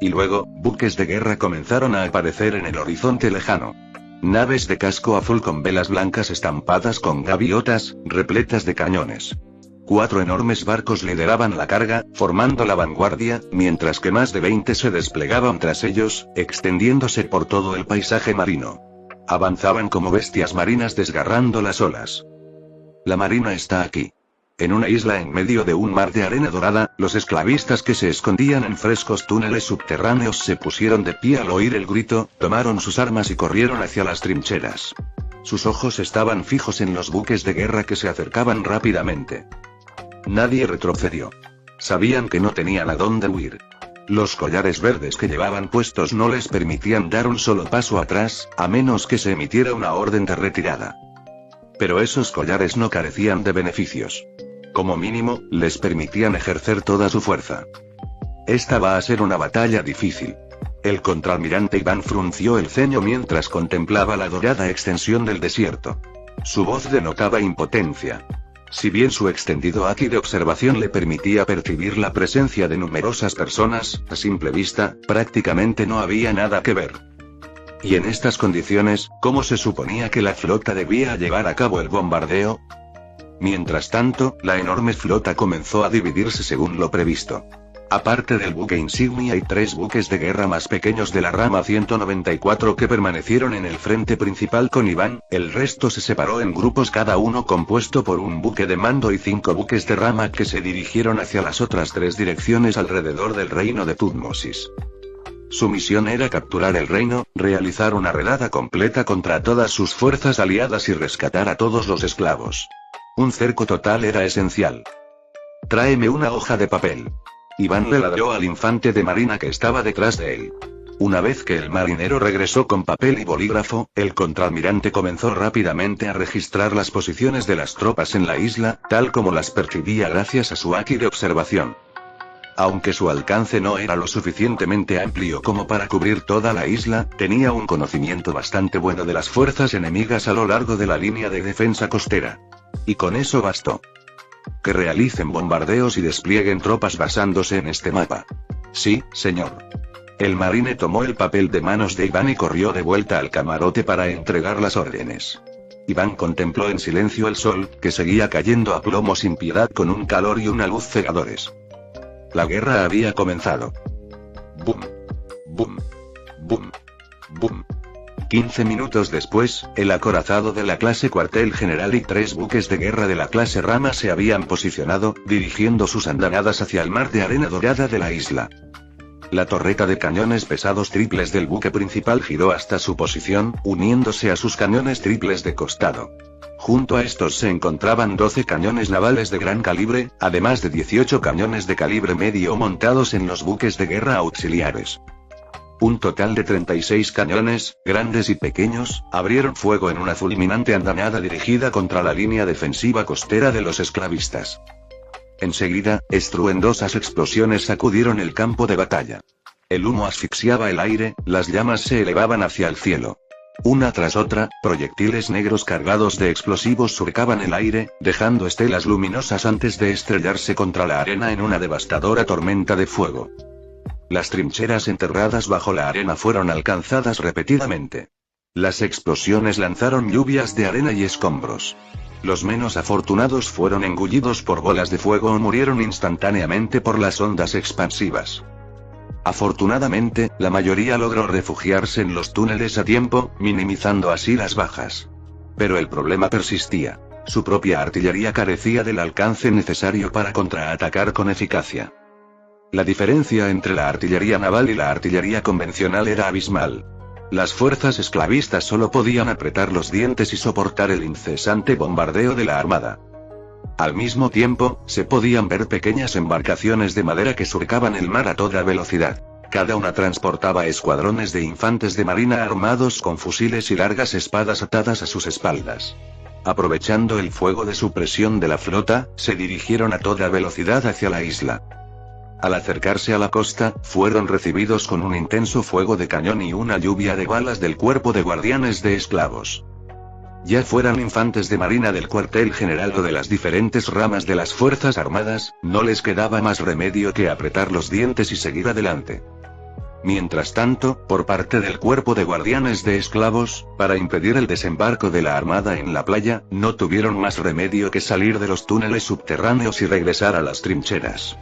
Y luego, buques de guerra comenzaron a aparecer en el horizonte lejano. Naves de casco azul con velas blancas estampadas con gaviotas, repletas de cañones. 4 enormes barcos lideraban la carga, formando la vanguardia, mientras que más de 20 se desplegaban tras ellos, extendiéndose por todo el paisaje marino. Avanzaban como bestias marinas desgarrando las olas. La marina está aquí. En una isla en medio de un mar de arena dorada, los esclavistas que se escondían en frescos túneles subterráneos se pusieron de pie al oír el grito, tomaron sus armas y corrieron hacia las trincheras. Sus ojos estaban fijos en los buques de guerra que se acercaban rápidamente. Nadie retrocedió. Sabían que no tenían a dónde huir. Los collares verdes que llevaban puestos no les permitían dar un solo paso atrás, a menos que se emitiera una orden de retirada. Pero esos collares no carecían de beneficios. Como mínimo, les permitían ejercer toda su fuerza. Esta va a ser una batalla difícil. El contraalmirante Iván frunció el ceño mientras contemplaba la dorada extensión del desierto. Su voz denotaba impotencia. Si bien su extendido haki de observación le permitía percibir la presencia de numerosas personas, a simple vista, prácticamente no había nada que ver. Y en estas condiciones, ¿cómo se suponía que la flota debía llevar a cabo el bombardeo? Mientras tanto, la enorme flota comenzó a dividirse según lo previsto. Aparte del buque insignia y 3 buques de guerra más pequeños de la rama 194 que permanecieron en el frente principal con Iván, el resto se separó en grupos cada uno compuesto por un buque de mando y 5 buques de rama que se dirigieron hacia las otras 3 direcciones alrededor del reino de Thutmosis. Su misión era capturar el reino, realizar una redada completa contra todas sus fuerzas aliadas y rescatar a todos los esclavos. Un cerco total era esencial. Tráeme una hoja de papel. Iván le ladró al infante de marina que estaba detrás de él. Una vez que el marinero regresó con papel y bolígrafo, el contraalmirante comenzó rápidamente a registrar las posiciones de las tropas en la isla, tal como las percibía gracias a su haki de observación. Aunque su alcance no era lo suficientemente amplio como para cubrir toda la isla, tenía un conocimiento bastante bueno de las fuerzas enemigas a lo largo de la línea de defensa costera. Y con eso bastó. Que realicen bombardeos y desplieguen tropas basándose en este mapa. Sí, señor. El marine tomó el papel de manos de Iván y corrió de vuelta al camarote para entregar las órdenes. Iván contempló en silencio el sol, que seguía cayendo a plomo sin piedad con un calor y una luz cegadores. La guerra había comenzado. Boom. Boom. Boom. Boom. 15 minutos después, el acorazado de la clase Cuartel General y 3 buques de guerra de la clase Rama se habían posicionado, dirigiendo sus andanadas hacia el mar de arena dorada de la isla. La torreta de cañones pesados triples del buque principal giró hasta su posición, uniéndose a sus cañones triples de costado. Junto a estos se encontraban 12 cañones navales de gran calibre, además de 18 cañones de calibre medio montados en los buques de guerra auxiliares. Un total de 36 cañones, grandes y pequeños, abrieron fuego en una fulminante andanada dirigida contra la línea defensiva costera de los esclavistas. Enseguida, estruendosas explosiones sacudieron el campo de batalla. El humo asfixiaba el aire, las llamas se elevaban hacia el cielo. Una tras otra, proyectiles negros cargados de explosivos surcaban el aire, dejando estelas luminosas antes de estrellarse contra la arena en una devastadora tormenta de fuego. Las trincheras enterradas bajo la arena fueron alcanzadas repetidamente. Las explosiones lanzaron lluvias de arena y escombros. Los menos afortunados fueron engullidos por bolas de fuego o murieron instantáneamente por las ondas expansivas. Afortunadamente, la mayoría logró refugiarse en los túneles a tiempo, minimizando así las bajas. Pero el problema persistía. Su propia artillería carecía del alcance necesario para contraatacar con eficacia. La diferencia entre la artillería naval y la artillería convencional era abismal. Las fuerzas esclavistas solo podían apretar los dientes y soportar el incesante bombardeo de la armada. Al mismo tiempo, se podían ver pequeñas embarcaciones de madera que surcaban el mar a toda velocidad. Cada una transportaba escuadrones de infantes de marina armados con fusiles y largas espadas atadas a sus espaldas. Aprovechando el fuego de supresión de la flota, se dirigieron a toda velocidad hacia la isla. Al acercarse a la costa, fueron recibidos con un intenso fuego de cañón y una lluvia de balas del cuerpo de guardianes de esclavos. Ya fueran infantes de marina del cuartel general o de las diferentes ramas de las fuerzas armadas, no les quedaba más remedio que apretar los dientes y seguir adelante. Mientras tanto, por parte del cuerpo de guardianes de esclavos, para impedir el desembarco de la armada en la playa, no tuvieron más remedio que salir de los túneles subterráneos y regresar a las trincheras.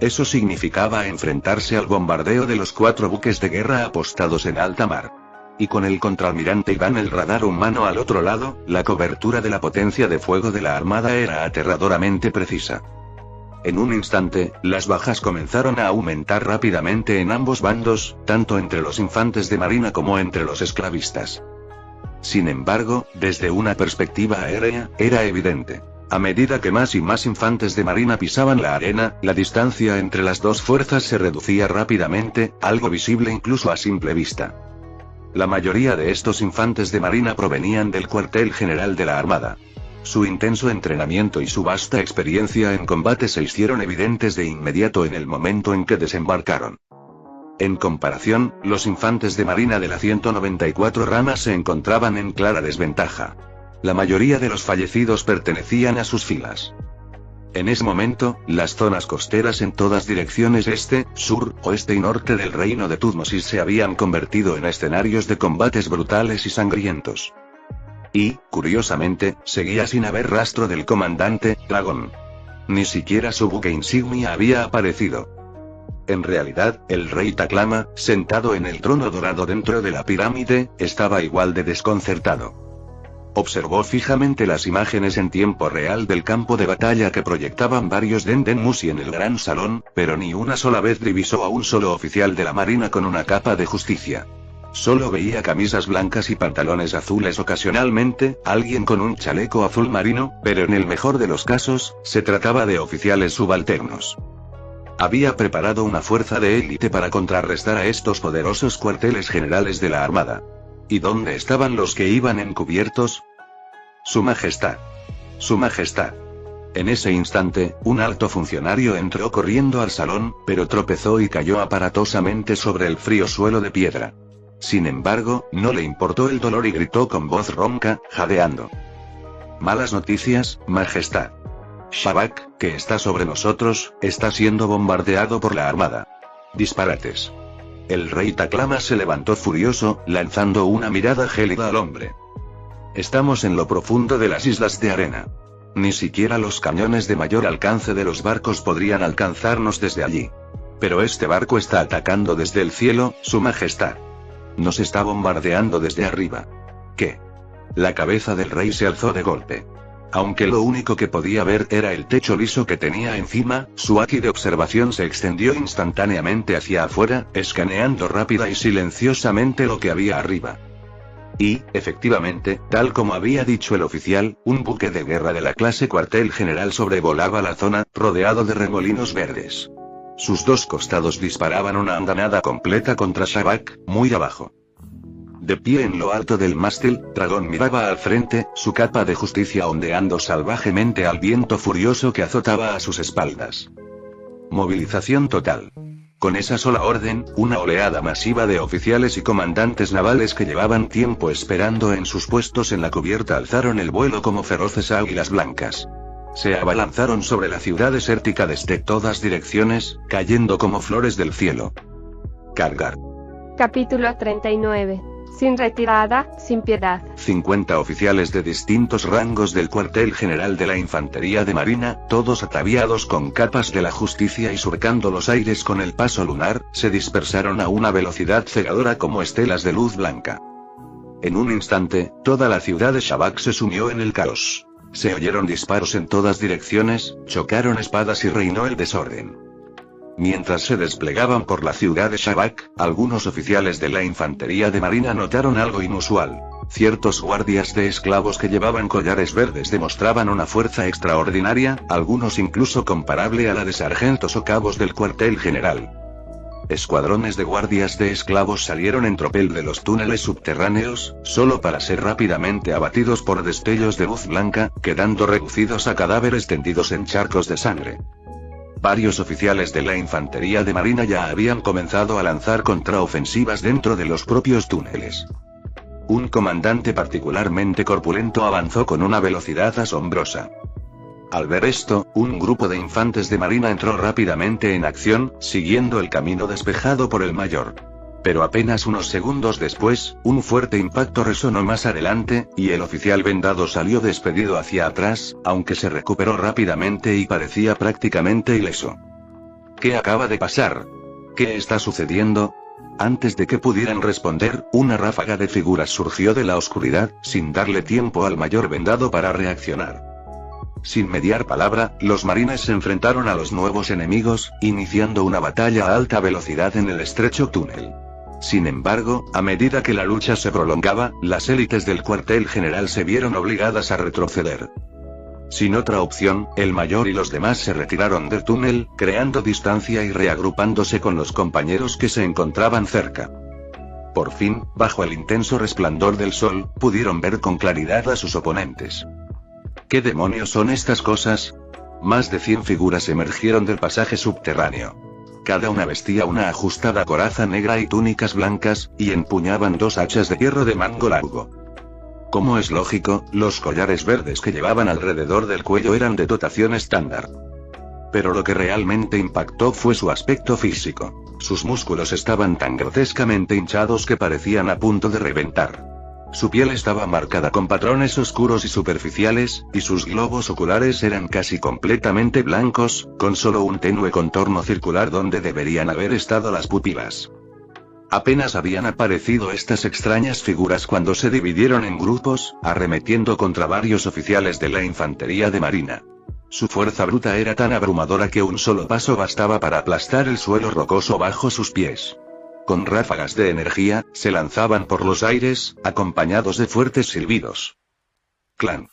Eso significaba enfrentarse al bombardeo de los 4 buques de guerra apostados en alta mar. Y con el contraalmirante Iván el radar humano al otro lado, la cobertura de la potencia de fuego de la armada era aterradoramente precisa. En un instante, las bajas comenzaron a aumentar rápidamente en ambos bandos, tanto entre los infantes de marina como entre los esclavistas. Sin embargo, desde una perspectiva aérea, era evidente. A medida que más y más infantes de marina pisaban la arena, la distancia entre las dos fuerzas se reducía rápidamente, algo visible incluso a simple vista. La mayoría de estos infantes de marina provenían del cuartel general de la Armada. Su intenso entrenamiento y su vasta experiencia en combate se hicieron evidentes de inmediato en el momento en que desembarcaron. En comparación, los infantes de marina de la 194 rama se encontraban en clara desventaja. La mayoría de los fallecidos pertenecían a sus filas. En ese momento, las zonas costeras en todas direcciones este, sur, oeste y norte del reino de Tutmosis se habían convertido en escenarios de combates brutales y sangrientos. Y, curiosamente, seguía sin haber rastro del comandante, Dragón. Ni siquiera su buque insignia había aparecido. En realidad, el rey Taklama, sentado en el trono dorado dentro de la pirámide, estaba igual de desconcertado. Observó fijamente las imágenes en tiempo real del campo de batalla que proyectaban varios Denden Mushi en el gran salón, pero ni una sola vez divisó a un solo oficial de la marina con una capa de justicia. Solo veía camisas blancas y pantalones azules ocasionalmente, alguien con un chaleco azul marino, pero en el mejor de los casos, se trataba de oficiales subalternos. Había preparado una fuerza de élite para contrarrestar a estos poderosos cuarteles generales de la Armada. ¿Y dónde estaban los que iban encubiertos? Su Majestad. Su Majestad. En ese instante, un alto funcionario entró corriendo al salón, pero tropezó y cayó aparatosamente sobre el frío suelo de piedra. Sin embargo, no le importó el dolor y gritó con voz ronca, jadeando. Malas noticias, Majestad. Shabak, que está sobre nosotros, está siendo bombardeado por la armada. Disparates. El rey Taklama se levantó furioso, lanzando una mirada gélida al hombre. Estamos en lo profundo de las islas de arena. Ni siquiera los cañones de mayor alcance de los barcos podrían alcanzarnos desde allí. Pero este barco está atacando desde el cielo, Su Majestad. Nos está bombardeando desde arriba. ¿Qué? La cabeza del rey se alzó de golpe. Aunque lo único que podía ver era el techo liso que tenía encima, su haki de observación se extendió instantáneamente hacia afuera, escaneando rápida y silenciosamente lo que había arriba. Y, efectivamente, tal como había dicho el oficial, un buque de guerra de la clase cuartel general sobrevolaba la zona, rodeado de remolinos verdes. Sus dos costados disparaban una andanada completa contra Shabak, muy abajo. De pie en lo alto del mástil, Dragón miraba al frente, su capa de justicia ondeando salvajemente al viento furioso que azotaba a sus espaldas. Movilización total. Con esa sola orden, una oleada masiva de oficiales y comandantes navales que llevaban tiempo esperando en sus puestos en la cubierta alzaron el vuelo como feroces águilas blancas. Se abalanzaron sobre la ciudad desértica desde todas direcciones, cayendo como flores del cielo. Cargar. Capítulo 39. Sin retirada, sin piedad. 50 oficiales de distintos rangos del cuartel general de la Infantería de Marina, todos ataviados con capas de la justicia y surcando los aires con el paso lunar, se dispersaron a una velocidad cegadora como estelas de luz blanca. En un instante, toda la ciudad de Shabak se sumió en el caos. Se oyeron disparos en todas direcciones, chocaron espadas y reinó el desorden. Mientras se desplegaban por la ciudad de Shabak, algunos oficiales de la infantería de marina notaron algo inusual. Ciertos guardias de esclavos que llevaban collares verdes demostraban una fuerza extraordinaria, algunos incluso comparable a la de sargentos o cabos del cuartel general. escuadrones de guardias de esclavos salieron en tropel de los túneles subterráneos, solo para ser rápidamente abatidos por destellos de luz blanca, quedando reducidos a cadáveres tendidos en charcos de sangre. Varios oficiales de la infantería de marina ya habían comenzado a lanzar contraofensivas dentro de los propios túneles. Un comandante particularmente corpulento avanzó con una velocidad asombrosa. Al ver esto, un grupo de infantes de marina entró rápidamente en acción, siguiendo el camino despejado por el mayor. Pero apenas unos segundos después, un fuerte impacto resonó más adelante, y el oficial vendado salió despedido hacia atrás, aunque se recuperó rápidamente y parecía prácticamente ileso. ¿Qué acaba de pasar? ¿Qué está sucediendo? Antes de que pudieran responder, una ráfaga de figuras surgió de la oscuridad, sin darle tiempo al mayor vendado para reaccionar. Sin mediar palabra, los marines se enfrentaron a los nuevos enemigos, iniciando una batalla a alta velocidad en el estrecho túnel. Sin embargo, a medida que la lucha se prolongaba, las élites del cuartel general se vieron obligadas a retroceder. Sin otra opción, el mayor y los demás se retiraron del túnel, creando distancia y reagrupándose con los compañeros que se encontraban cerca. Por fin, bajo el intenso resplandor del sol, pudieron ver con claridad a sus oponentes. ¿Qué demonios son estas cosas? Más de 100 figuras emergieron del pasaje subterráneo. Cada una vestía una ajustada coraza negra y túnicas blancas, y empuñaban 2 hachas de hierro de mango largo. Como es lógico, los collares verdes que llevaban alrededor del cuello eran de dotación estándar. Pero lo que realmente impactó fue su aspecto físico. Sus músculos estaban tan grotescamente hinchados que parecían a punto de reventar. Su piel estaba marcada con patrones oscuros y superficiales, y sus globos oculares eran casi completamente blancos, con solo un tenue contorno circular donde deberían haber estado las pupilas. Apenas habían aparecido estas extrañas figuras cuando se dividieron en grupos, arremetiendo contra varios oficiales de la infantería de marina. Su fuerza bruta era tan abrumadora que un solo paso bastaba para aplastar el suelo rocoso bajo sus pies. Con ráfagas de energía, se lanzaban por los aires, acompañados de fuertes silbidos. ¡Clan!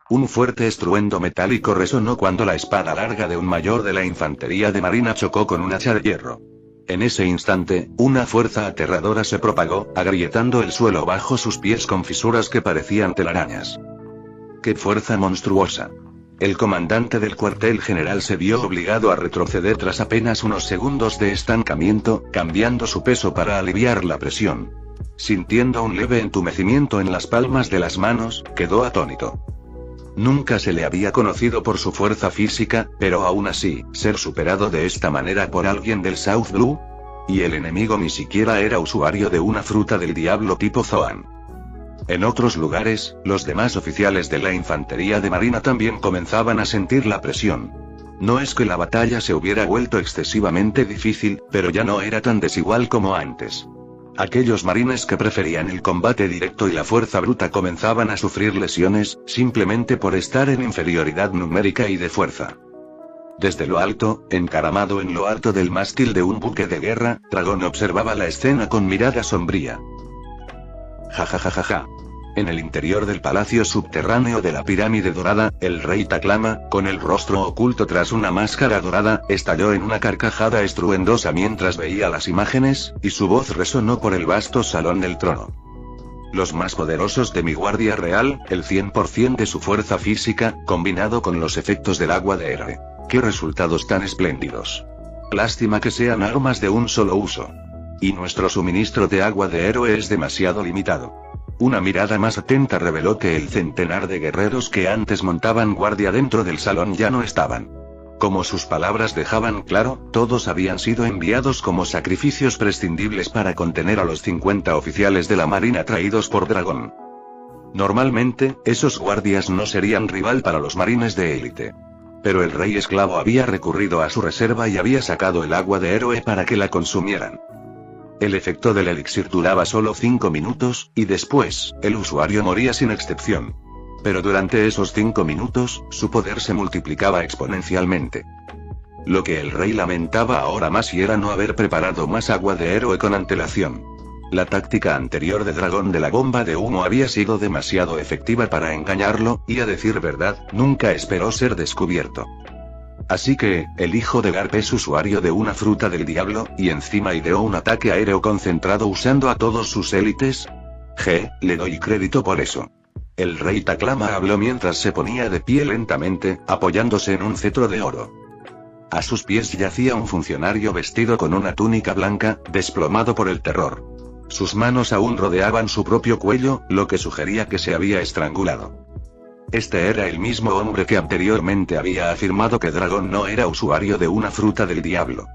Un fuerte estruendo metálico resonó cuando la espada larga de un mayor de la infantería de marina chocó con un hacha de hierro. En ese instante, una fuerza aterradora se propagó, agrietando el suelo bajo sus pies con fisuras que parecían telarañas. ¡Qué fuerza monstruosa! El comandante del cuartel general se vio obligado a retroceder tras apenas unos segundos de estancamiento, cambiando su peso para aliviar la presión. Sintiendo un leve entumecimiento en las palmas de las manos, quedó atónito. Nunca se le había conocido por su fuerza física, pero aún así, ser superado de esta manera por alguien del South Blue. Y el enemigo ni siquiera era usuario de una fruta del diablo tipo Zoan. En otros lugares, los demás oficiales de la infantería de marina también comenzaban a sentir la presión. No es que la batalla se hubiera vuelto excesivamente difícil, pero ya no era tan desigual como antes. Aquellos marines que preferían el combate directo y la fuerza bruta comenzaban a sufrir lesiones, simplemente por estar en inferioridad numérica y de fuerza. Desde lo alto, encaramado en lo alto del mástil de un buque de guerra, Dragón observaba la escena con mirada sombría. Ja. En el interior del palacio subterráneo de la pirámide dorada, el rey Taklama, con el rostro oculto tras una máscara dorada, estalló en una carcajada estruendosa mientras veía las imágenes, y su voz resonó por el vasto salón del trono. Los más poderosos de mi guardia real, el 100% de su fuerza física, combinado con los efectos del agua de héroe. ¡Qué resultados tan espléndidos! Lástima que sean armas de un solo uso. Y nuestro suministro de agua de héroe es demasiado limitado. Una mirada más atenta reveló que el centenar de guerreros que antes montaban guardia dentro del salón ya no estaban. Como sus palabras dejaban claro, todos habían sido enviados como sacrificios prescindibles para contener a los 50 oficiales de la marina traídos por Dragón. Normalmente, esos guardias no serían rival para los marines de élite. Pero el rey esclavo había recurrido a su reserva y había sacado el agua de héroe para que la consumieran. El efecto del elixir duraba solo 5 minutos, y después, el usuario moría sin excepción. Pero durante esos 5 minutos, su poder se multiplicaba exponencialmente. Lo que el rey lamentaba ahora más y era no haber preparado más agua de héroe con antelación. La táctica anterior de Dragón de la bomba de humo había sido demasiado efectiva para engañarlo, y a decir verdad, nunca esperó ser descubierto. Así que, el hijo de Garp es usuario de una fruta del diablo, y encima ideó un ataque aéreo concentrado usando a todos sus élites. Le doy crédito por eso. El rey Taklama habló mientras se ponía de pie lentamente, apoyándose en un cetro de oro. A sus pies yacía un funcionario vestido con una túnica blanca, desplomado por el terror. Sus manos aún rodeaban su propio cuello, lo que sugería que se había estrangulado. Este era el mismo hombre que anteriormente había afirmado que Dragón no era usuario de una fruta del diablo.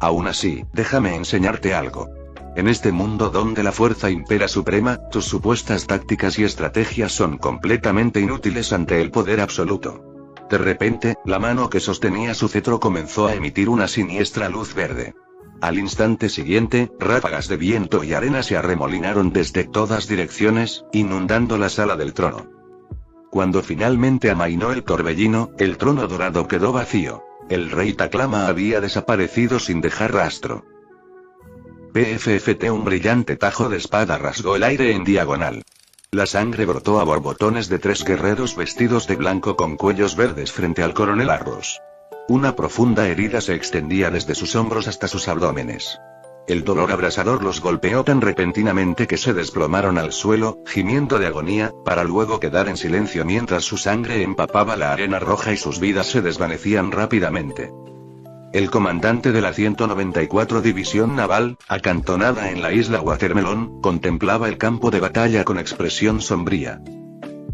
Aún así, déjame enseñarte algo. En este mundo donde la fuerza impera suprema, tus supuestas tácticas y estrategias son completamente inútiles ante el poder absoluto. De repente, la mano que sostenía su cetro comenzó a emitir una siniestra luz verde. Al instante siguiente, ráfagas de viento y arena se arremolinaron desde todas direcciones, inundando la sala del trono. Cuando finalmente amainó el torbellino, el trono dorado quedó vacío. El rey Taklama había desaparecido sin dejar rastro. PFFT. Un brillante tajo de espada rasgó el aire en diagonal. La sangre brotó a borbotones de 3 guerreros vestidos de blanco con cuellos verdes frente al coronel Arros. Una profunda herida se extendía desde sus hombros hasta sus abdómenes. El dolor abrasador los golpeó tan repentinamente que se desplomaron al suelo, gimiendo de agonía, para luego quedar en silencio mientras su sangre empapaba la arena roja y sus vidas se desvanecían rápidamente. El comandante de la 194 División Naval, acantonada en la isla Watermelon, contemplaba el campo de batalla con expresión sombría.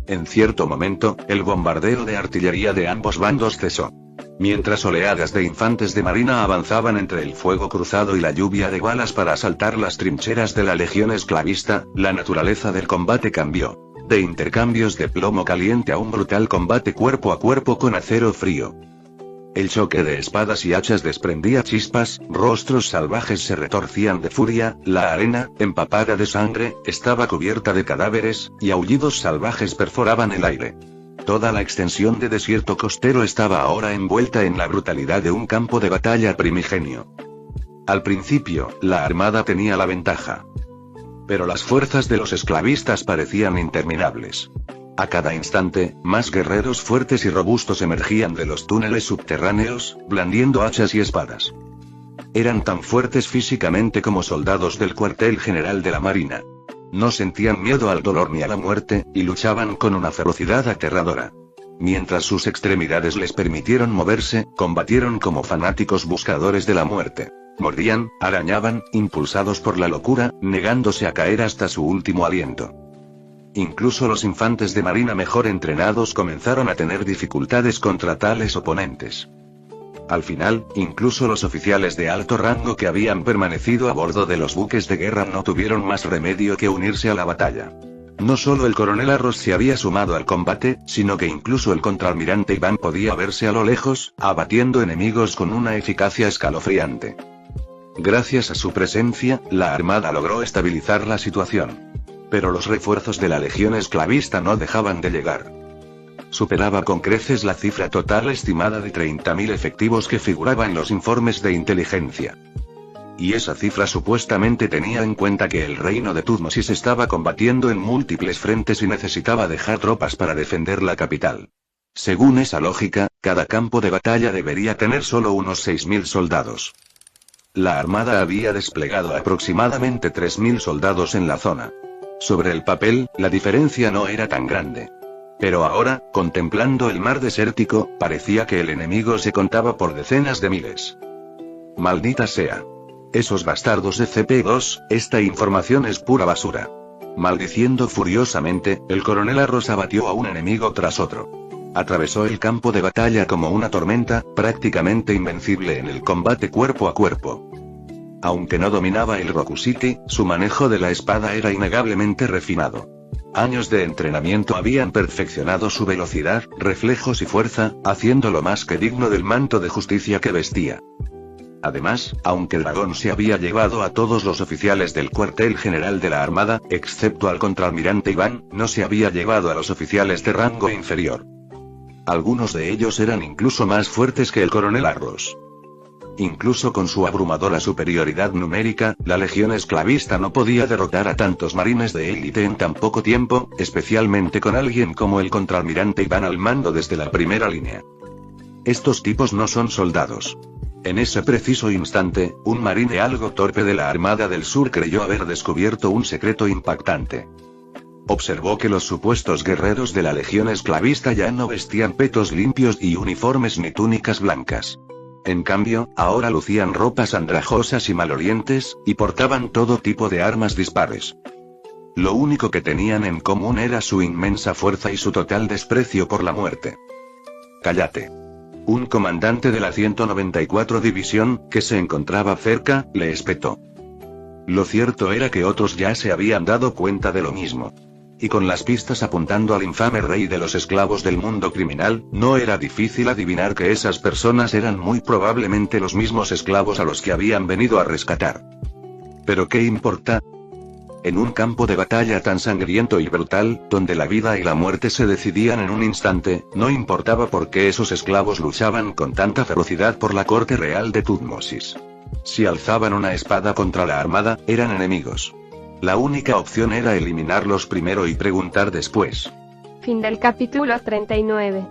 En cierto momento, el bombardeo de artillería de ambos bandos cesó. Mientras oleadas de infantes de marina avanzaban entre el fuego cruzado y la lluvia de balas para asaltar las trincheras de la legión esclavista, la naturaleza del combate cambió. De intercambios de plomo caliente a un brutal combate cuerpo a cuerpo con acero frío. El choque de espadas y hachas desprendía chispas, rostros salvajes se retorcían de furia, la arena, empapada de sangre, estaba cubierta de cadáveres, y aullidos salvajes perforaban el aire. Toda la extensión de desierto costero estaba ahora envuelta en la brutalidad de un campo de batalla primigenio. Al principio, la armada tenía la ventaja. Pero las fuerzas de los esclavistas parecían interminables. A cada instante, más guerreros fuertes y robustos emergían de los túneles subterráneos, blandiendo hachas y espadas. Eran tan fuertes físicamente como soldados del cuartel general de la Marina. No sentían miedo al dolor ni a la muerte, y luchaban con una ferocidad aterradora. Mientras sus extremidades les permitieron moverse, combatieron como fanáticos buscadores de la muerte. Mordían, arañaban, impulsados por la locura, negándose a caer hasta su último aliento. Incluso los infantes de marina mejor entrenados comenzaron a tener dificultades contra tales oponentes. Al final, incluso los oficiales de alto rango que habían permanecido a bordo de los buques de guerra no tuvieron más remedio que unirse a la batalla. No solo el coronel Arros se había sumado al combate, sino que incluso el contraalmirante Iván podía verse a lo lejos, abatiendo enemigos con una eficacia escalofriante. Gracias a su presencia, la armada logró estabilizar la situación. Pero los refuerzos de la legión esclavista no dejaban de llegar. Superaba con creces la cifra total estimada de 30.000 efectivos que figuraba en los informes de inteligencia. Y esa cifra supuestamente tenía en cuenta que el reino de Tutmosis estaba combatiendo en múltiples frentes y necesitaba dejar tropas para defender la capital. Según esa lógica, cada campo de batalla debería tener solo unos 6.000 soldados. La armada había desplegado aproximadamente 3.000 soldados en la zona. Sobre el papel, la diferencia no era tan grande. Pero ahora, contemplando el mar desértico, parecía que el enemigo se contaba por decenas de miles. Maldita sea. Esos bastardos de CP2, esta información es pura basura. Maldiciendo furiosamente, el coronel Arros abatió a un enemigo tras otro. Atravesó el campo de batalla como una tormenta, prácticamente invencible en el combate cuerpo a cuerpo. Aunque no dominaba el Rokusiki, su manejo de la espada era innegablemente refinado. Años de entrenamiento habían perfeccionado su velocidad, reflejos y fuerza, haciéndolo más que digno del manto de justicia que vestía. Además, aunque Dragón se había llevado a todos los oficiales del cuartel general de la Armada, excepto al contraalmirante Iván, no se había llevado a los oficiales de rango inferior. Algunos de ellos eran incluso más fuertes que el coronel Arros. Incluso con su abrumadora superioridad numérica, la legión esclavista no podía derrotar a tantos marines de élite en tan poco tiempo, especialmente con alguien como el contraalmirante Iván al mando desde la primera línea. estos tipos no son soldados. En ese preciso instante, un marine algo torpe de la Armada del Sur creyó haber descubierto un secreto impactante. Observó que los supuestos guerreros de la Legión Esclavista ya no vestían petos limpios y uniformes ni túnicas blancas. En cambio, ahora lucían ropas andrajosas y malolientes, y portaban todo tipo de armas dispares. Lo único que tenían en común era su inmensa fuerza y su total desprecio por la muerte. «Cállate». Un comandante de la 194 División, que se encontraba cerca, le espetó. Lo cierto era que otros ya se habían dado cuenta de lo mismo. Y con las pistas apuntando al infame rey de los esclavos del mundo criminal, no era difícil adivinar que esas personas eran muy probablemente los mismos esclavos a los que habían venido a rescatar. ¿Pero qué importa? En un campo de batalla tan sangriento y brutal, donde la vida y la muerte se decidían en un instante, no importaba por qué esos esclavos luchaban con tanta ferocidad por la corte real de Tutmosis. Si alzaban una espada contra la armada, eran enemigos. La única opción era eliminarlos primero y preguntar después. Fin del capítulo 39.